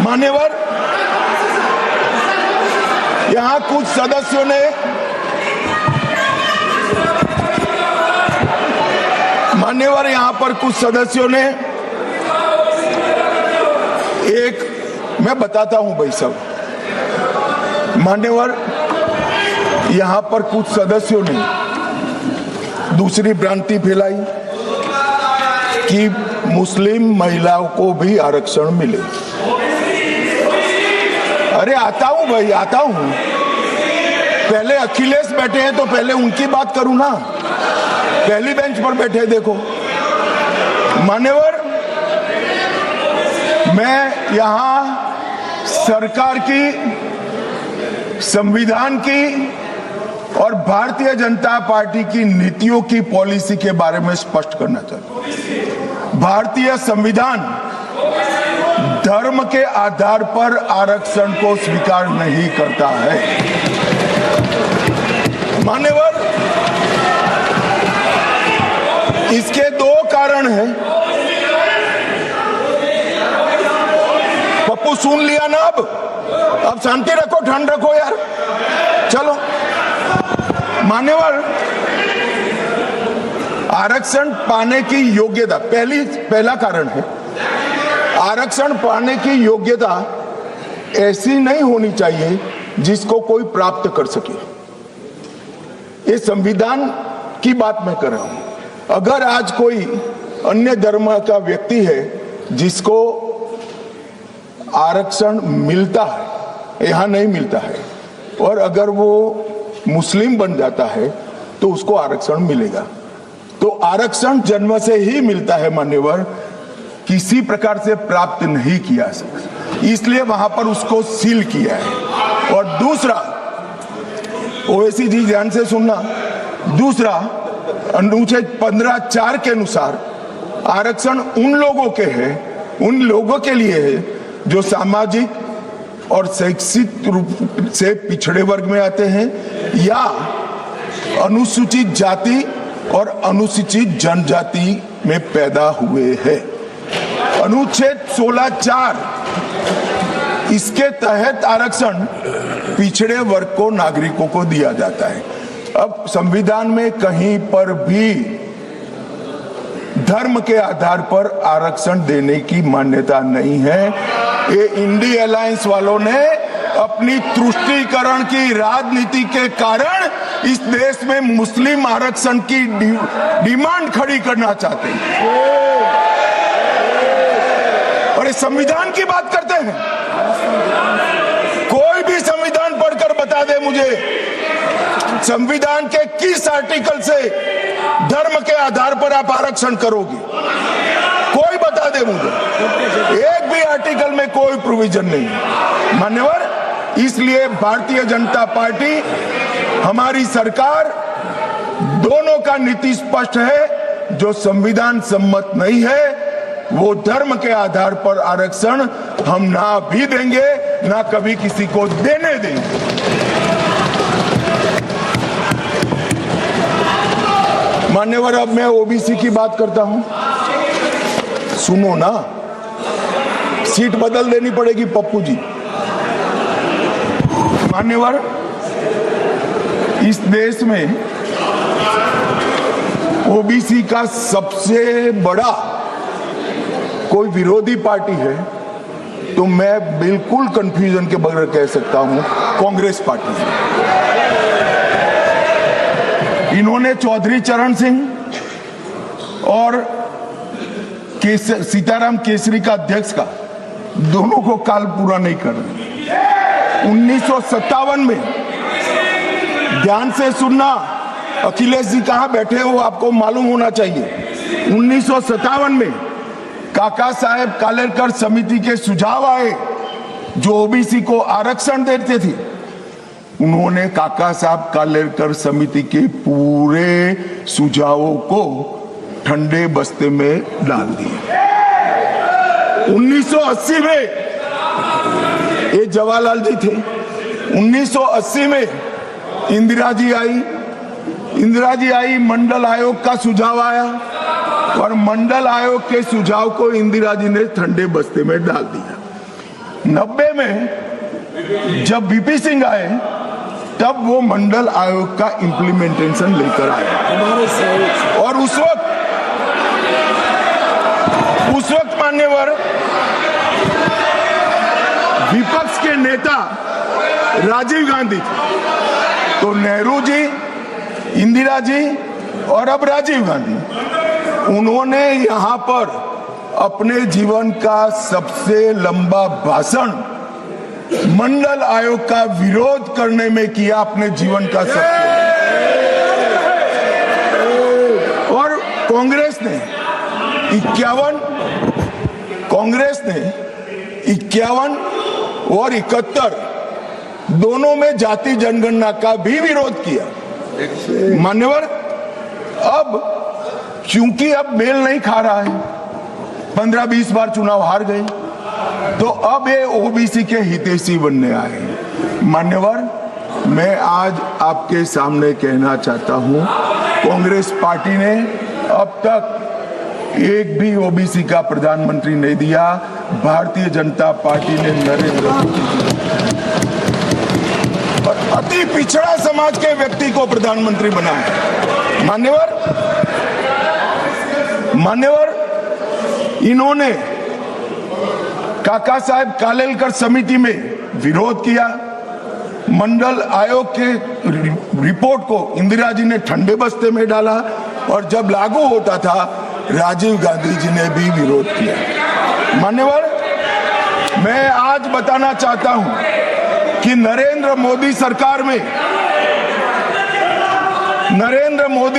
मान्यवर, यहां कुछ सदस्यों ने मैं बताता हूं भाई साहब, मान्यवर, यहां पर कुछ सदस्यों ने दूसरी भ्रांति फैलाई कि मुस्लिम महिलाओं को भी आरक्षण मिले। अरे आता हूं भाई, आता हूं। पहले अखिलेश बैठे हैं तो पहले उनकी बात करूं ना। पहली बेंच पर बैठे देखो। मान्यवर, मैं यहां सरकार की, संविधान की और भारतीय जनता पार्टी की नीतियों की पॉलिसी के बारे में स्पष्ट करना चाहता हूं। भारतीय संविधान धर्म के आधार पर आरक्षण को स्वीकार नहीं करता है। मान्यवर, इसके दो कारण हैं। पप्पू सुन लिया ना? अब शांति रखो, ठंड रखो यार। चलो मान्यवर, आरक्षण पाने की योग्यता पहला कारण है। आरक्षण पाने की योग्यता ऐसी नहीं होनी चाहिए जिसको कोई प्राप्त कर सके। ये संविधान की बात मैं कर रहा हूं। अगर आज कोई अन्य धर्म का व्यक्ति है जिसको आरक्षण मिलता है, यहां नहीं मिलता है, और अगर वो मुस्लिम बन जाता है तो उसको आरक्षण मिलेगा। तो आरक्षण जन्म से ही मिलता है मान्यवर, किसी प्रकार से प्राप्त नहीं किया सकता, इसलिए वहां पर उसको सील किया है। और दूसरा, ओवैसी जी ध्यान से सुनना, दूसरा अनुच्छेद 15(4) के अनुसार आरक्षण उन लोगों के लिए है जो सामाजिक और शैक्षिक रूप से पिछड़े वर्ग में आते हैं या अनुसूचित जाति और अनुसूचित जनजाति में पैदा हुए हैं। अनुच्छेद 16(4) इसके तहत आरक्षण पिछड़े वर्ग को, नागरिकों को दिया जाता है। अब संविधान में कहीं पर भी धर्म के आधार पर आरक्षण देने की मान्यता नहीं है। ये इंडी अलायंस वालों ने अपनी तुष्टीकरण की राजनीति के कारण इस देश में मुस्लिम आरक्षण की डिमांड खड़ी करना चाहते हैं और ये संविधान की बात करते हैं। कोई भी संविधान पढ़कर बता दे मुझे, संविधान के किस आर्टिकल से धर्म के आधार पर आप आरक्षण करोगे? कोई बता दे मुझे। एक भी आर्टिकल में कोई प्रोविजन नहीं है मान्यवर। इसलिए भारतीय जनता पार्टी, हमारी सरकार, दोनों का नीति स्पष्ट है। जो संविधान सम्मत नहीं है वो धर्म के आधार पर आरक्षण हम ना भी देंगे, ना कभी किसी को देने देंगे। मान्यवर, अब मैं ओबीसी की बात करता हूं, सुनो ना। सीट बदल देनी पड़ेगी पप्पू जी। मान्यवर, इस देश में ओबीसी का सबसे बड़ा कोई विरोधी पार्टी है तो मैं बिल्कुल कंफ्यूजन के बगैर कह सकता हूं कांग्रेस पार्टी है। इन्होंने चौधरी चरण सिंह और सीताराम केसरी का अध्यक्ष का, दोनों को काल पूरा नहीं कर रहे। 1957 में, ध्यान से सुनना, अखिलेश जी कहां बैठे हो आपको मालूम होना चाहिए। 1957 में काका साहेब कालेलकर समिति के सुझाव आए जो ओबीसी को आरक्षण देते थे। उन्होंने काका साहब कालेलकर समिति के पूरे सुझावों को ठंडे बस्ते में डाल दिया। 1980 में, ये जवाहरलाल जी थे, 1980 में इंदिरा जी आई, मंडल आयोग का सुझाव आया और मंडल आयोग के सुझाव को इंदिरा जी ने ठंडे बस्ते में डाल दिया। 90 में जब बीपी सिंह आए तब वो मंडल आयोग का इम्प्लीमेंटेशन लेकर आए और उस वक्त मान्यवर विपक्ष के नेता राजीव गांधी थे। तो नेहरू जी, इंदिरा जी और अब राजीव गांधी, उन्होंने यहां पर अपने जीवन का सबसे लंबा भाषण मंडल आयोग का विरोध करने में किया, अपने जीवन का सबसे। और कांग्रेस ने 51 और 71 दोनों में जाति जनगणना का भी विरोध किया। मान्यवर, अब क्योंकि अब मेल नहीं खा रहा है, 15-20 बार चुनाव हार गए, तो अब ये ओबीसी के हितैषी बनने आए हैं। मान्यवर, मैं आज आपके सामने कहना चाहता हूं, कांग्रेस पार्टी ने अब तक एक भी ओबीसी का प्रधानमंत्री नहीं दिया। भारतीय जनता पार्टी ने नरेंद्र मोदी और अति पिछड़ा समाज के व्यक्ति को प्रधानमंत्री बनाया। मान्यवर, इन्होंने काका साहेब कालेलकर समिति में विरोध किया। मंडल आयोग के रिपोर्ट को इंदिरा जी ने ठंडे बस्ते में डाला और जब लागू होता था राजीव गांधी जी ने भी विरोध किया। मान्यवर, मैं आज बताना चाहता हूं कि नरेंद्र मोदी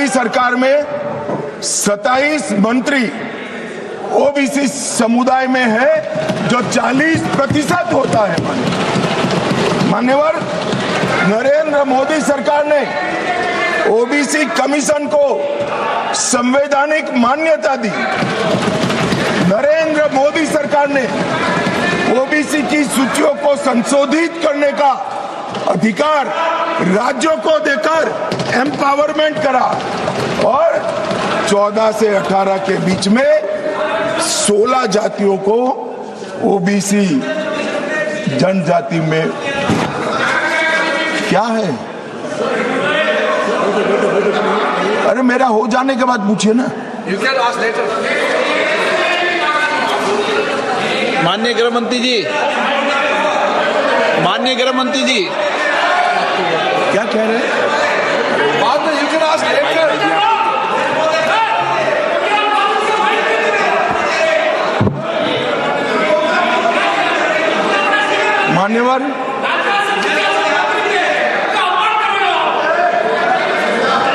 सरकार में 27 मंत्री ओबीसी समुदाय में है, जो 40% होता है। मान्यवर, नरेंद्र मोदी सरकार ने ओबीसी कमीशन को संवैधानिक मान्यता दी। नरेंद्र मोदी सरकार ने ओबीसी की सूचियों को संशोधित करने का अधिकार राज्यों को देकर एम्पावरमेंट करा और 14 से 18 के बीच में 16 जातियों को ओबीसी जनजाति में क्या है। अरे मेरा हो जाने के बाद पूछिए ना। माननीय गृह मंत्री जी क्या कह रहे हैं? बाद में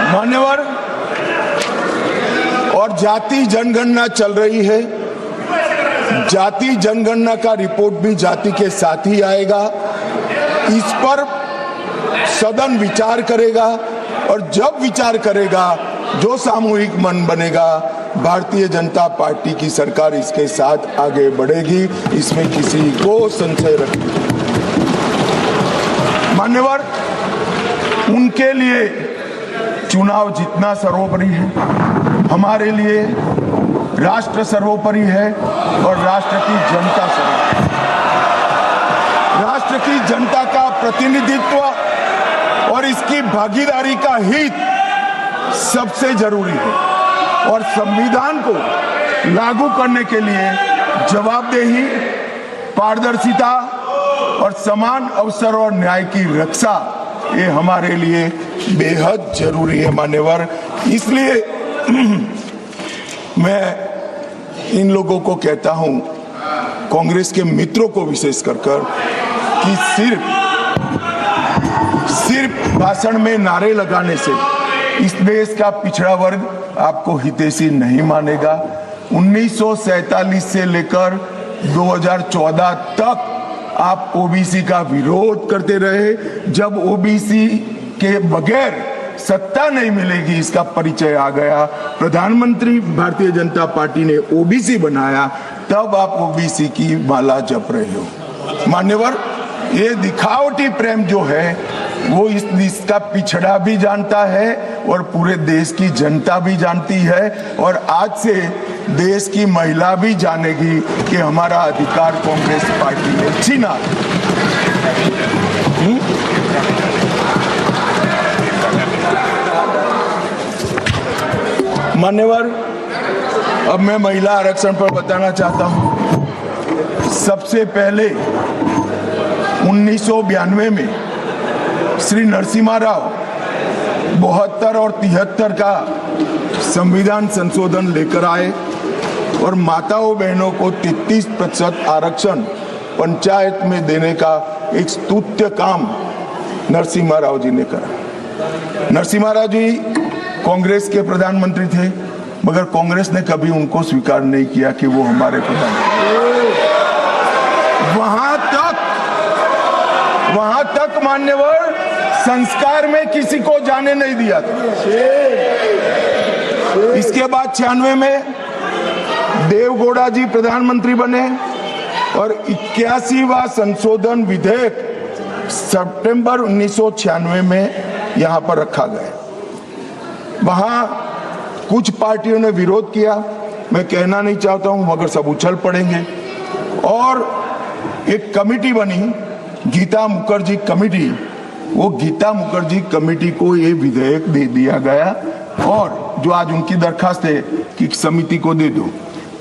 मान्यवर, और जाति जनगणना चल रही है। जाति जनगणना का रिपोर्ट भी जाति के साथ ही आएगा। इस पर सदन विचार करेगा और जब विचार करेगा, जो सामूहिक मन बनेगा, भारतीय जनता पार्टी की सरकार इसके साथ आगे बढ़ेगी। इसमें किसी को संशय रखने। मान्यवर, उनके लिए चुनाव जीतना सर्वोपरि है, हमारे लिए राष्ट्र सर्वोपरि है और राष्ट्र की जनता सर्वोपरि। राष्ट्र की जनता का प्रतिनिधित्व और इसकी भागीदारी का हित सबसे जरूरी है और संविधान को लागू करने के लिए जवाबदेही, पारदर्शिता और समान अवसर और न्याय की रक्षा, ये हमारे लिए बेहद जरूरी है। मान्यवर, इसलिए मैं इन लोगों को कहता हूं, कांग्रेस के मित्रों को विशेष कर कि सिर्फ भाषण में नारे लगाने से इस देश का पिछड़ा वर्ग आपको हितैषी नहीं मानेगा। 1947 से लेकर 2014 तक आप ओबीसी का विरोध करते रहे। जब ओबीसी के बगैर सत्ता नहीं मिलेगी, इसका परिचय आ गया। प्रधानमंत्री भारतीय जनता पार्टी ने ओबीसी बनाया, तब आप ओबीसी की माला जप रहे हो। मान्यवर, ये दिखावटी प्रेम जो है वो इस देश का पिछड़ा भी जानता है और पूरे देश की जनता भी जानती है। और आज से देश की महिला भी जानेगी कि हमारा अधिकार कांग्रेस पार्टी ने छीना। मान्यवर, अब मैं महिला आरक्षण पर बताना चाहता हूं। सबसे पहले 1992 में श्री नरसिम्हा राव 72 और 73 का संविधान संशोधन लेकर आए और माताओं बहनों को 33% आरक्षण पंचायत में देने का एक स्तुत्य काम नरसिम्हा राव जी ने करा। नरसिम्हा राव जी कांग्रेस के प्रधानमंत्री थे, मगर कांग्रेस ने कभी उनको स्वीकार नहीं किया कि वो हमारे प्रधानमंत्री। वहां तक मान्यवर संस्कार में किसी को जाने नहीं दिया था। इसके बाद 96 में देवगौड़ा जी प्रधानमंत्री बने और 81वां संशोधन विधेयक सितंबर 1996 में यहां पर रखा गया। वहां कुछ पार्टियों ने विरोध किया, मैं कहना नहीं चाहता हूं, मगर सब उछल पड़ेंगे और एक कमेटी बनी, गीता मुखर्जी कमेटी। वो गीता मुखर्जी कमेटी को ये विधेयक दे दिया गया और जो आज उनकी दरखास्त है कि समिति को दे दो,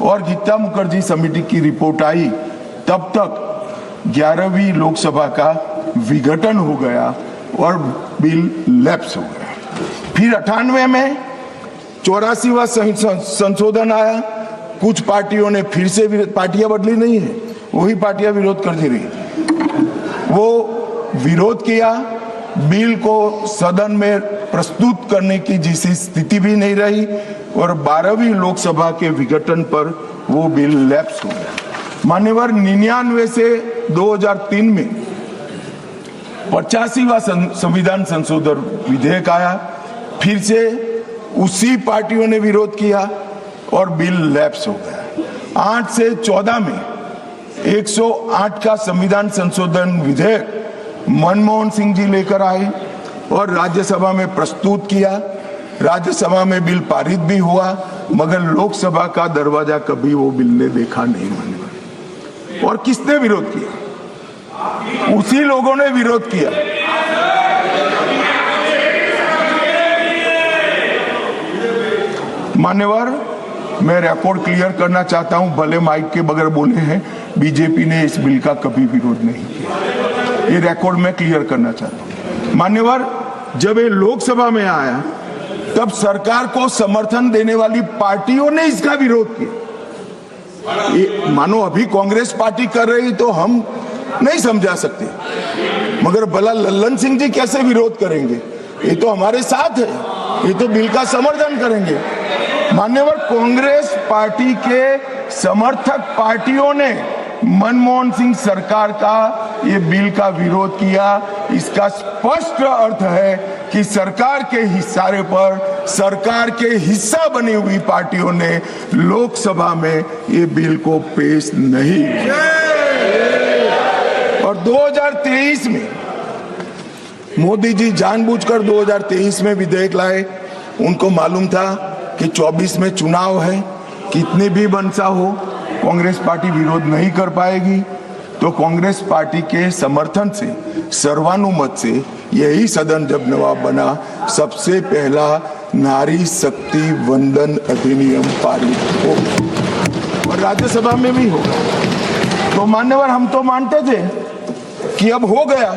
और गीता मुखर्जी समिति की रिपोर्ट आई, तब तक 11वीं लोकसभा का विघटन हो गया और बिल लैप्स हो गया। फिर 98 में 84वां संशोधन आया। कुछ पार्टियों ने फिर से, पार्टियां बदली नहीं है, वही पार्टियां विरोध करती रही। वो विरोध किया, बिल को सदन में प्रस्तुत करने की जैसी स्थिति भी नहीं रही और 12वीं लोकसभा के विघटन पर वो बिल लैप्स हो गया। मान्यवर, 99 से 2003 में 85वां संविधान संशोधन विधेयक आया, फिर से उसी पार्टियों ने विरोध किया और बिल लैप्स हो गया। 8 से 14 में 108 का संविधान संशोधन विधेयक मनमोहन सिंह जी लेकर आए और राज्यसभा में प्रस्तुत किया। राज्यसभा में बिल पारित भी हुआ, मगर लोकसभा का दरवाजा कभी वो बिल ने देखा नहीं। मान्यवर, और किसने विरोध किया? उसी लोगों ने विरोध किया। मान्यवर, मैं रिकॉर्ड क्लियर करना चाहता हूं, भले माइक के बगैर बोले हैं, बीजेपी ने इस बिल का कभी विरोध नहीं किया। ये रिकॉर्ड में क्लियर करना चाहता हूं। मान्यवर, जब ये लोकसभा में आया तब सरकार को समर्थन देने वाली पार्टियों ने इसका विरोध किया। मानो अभी कांग्रेस पार्टी कर रही तो हम नहीं समझा सकते, मगर भला लल्लन सिंह जी कैसे विरोध करेंगे? ये तो हमारे साथ है, ये तो बिल का समर्थन करेंगे। मान्यवर, कांग्रेस पार्टी के समर्थक पार्टियों ने मनमोहन सिंह सरकार का ये बिल का विरोध किया। इसका स्पष्ट अर्थ है कि सरकार के इशारे पर सरकार के हिस्सा बनी हुई पार्टियों ने लोकसभा में ये बिल को पेश नहीं किया। और 2023 में मोदी जी जानबूझकर 2023 में विधेयक लाए। उनको मालूम था कि 24 में चुनाव है, कितनी भी मनसा हो कांग्रेस पार्टी विरोध नहीं कर पाएगी, तो कांग्रेस पार्टी के समर्थन से सर्वानुमत से यही सदन जब नवाब बना, सबसे पहला नारी शक्ति वंदन अधिनियम पारित हो और राज्यसभा में भी होगा। तो मान्यवर, हम तो मानते थे कि अब हो गया,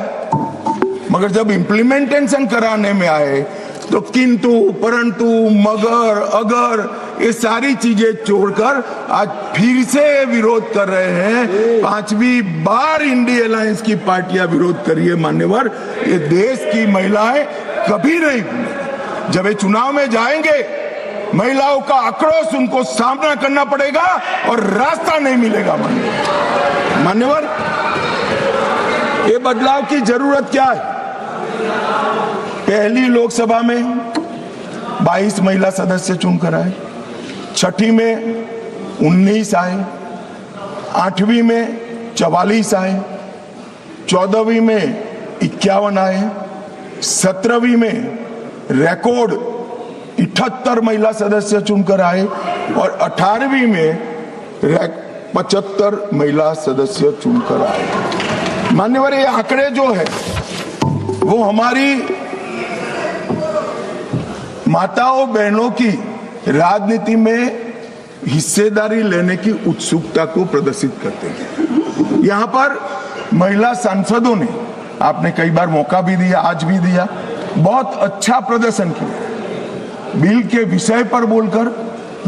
मगर जब इम्प्लीमेंटेशन कराने में आए तो किंतु परंतु मगर अगर ये सारी चीजें छोड़कर आज फिर से विरोध कर रहे हैं। 5वीं बार इंडिया अलायंस की पार्टियां विरोध कर रही है। मान्यवर, ये देश की महिलाएं कभी नहीं भूलेंगी। जब ये चुनाव में जाएंगे, महिलाओं का आक्रोश उनको सामना करना पड़ेगा और रास्ता नहीं मिलेगा। मान्यवर, ये बदलाव की जरूरत क्या है? पहली लोकसभा में 22 महिला सदस्य चुनकर आए, छठी में 19 आए, 8वीं में 44 आए, 14वीं में 51 आए, 17वीं में रिकॉर्ड 78 महिला सदस्य चुनकर आए और 18वीं में रैंक 75 महिला सदस्य चुनकर आए। मान्यवर, ये आंकड़े जो है वो हमारी माताओं बहनों की राजनीति में हिस्सेदारी लेने की उत्सुकता को प्रदर्शित करते हैं। यहाँ पर महिला सांसदों ने, आपने कई बार मौका भी दिया, आज भी दिया, बहुत अच्छा प्रदर्शन किया। बिल के विषय पर बोलकर,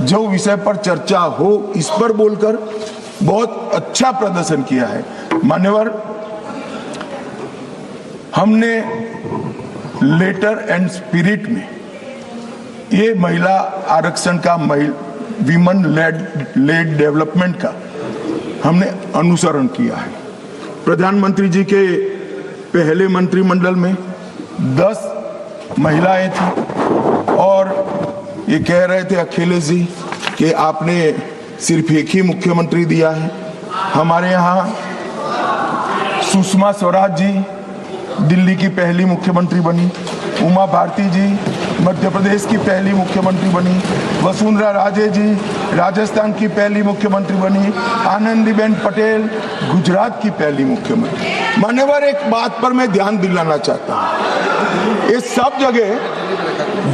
जो विषय पर चर्चा हो इस पर बोलकर बहुत अच्छा प्रदर्शन किया है। मान्यवर, हमने लेटर एंड स्पिरिट में ये महिला आरक्षण का, विमेन लेड डेवलपमेंट का हमने अनुसरण किया है। प्रधानमंत्री जी के पहले मंत्रिमंडल में 10 महिलाएं थी और ये कह रहे थे अखिलेश जी कि आपने सिर्फ एक ही मुख्यमंत्री दिया है। हमारे यहाँ सुषमा स्वराज जी दिल्ली की पहली मुख्यमंत्री बनी, उमा भारती जी मध्य प्रदेश की पहली मुख्यमंत्री बनी, वसुंधरा राजे जी राजस्थान की पहली मुख्यमंत्री बनी, आनंदीबेन पटेल गुजरात की पहली मुख्यमंत्री। मान्यवर, एक बात पर मैं ध्यान दिलाना चाहता हूँ, ये सब जगह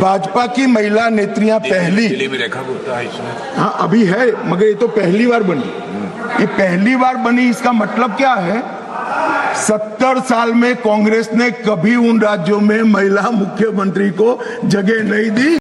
भाजपा की महिला नेत्रियां पहली, हाँ अभी है, मगर ये तो पहली बार बनी। ये पहली बार बनी, इसका मतलब क्या है? 70 साल में कांग्रेस ने कभी उन राज्यों में महिला मुख्यमंत्री को जगह नहीं दी।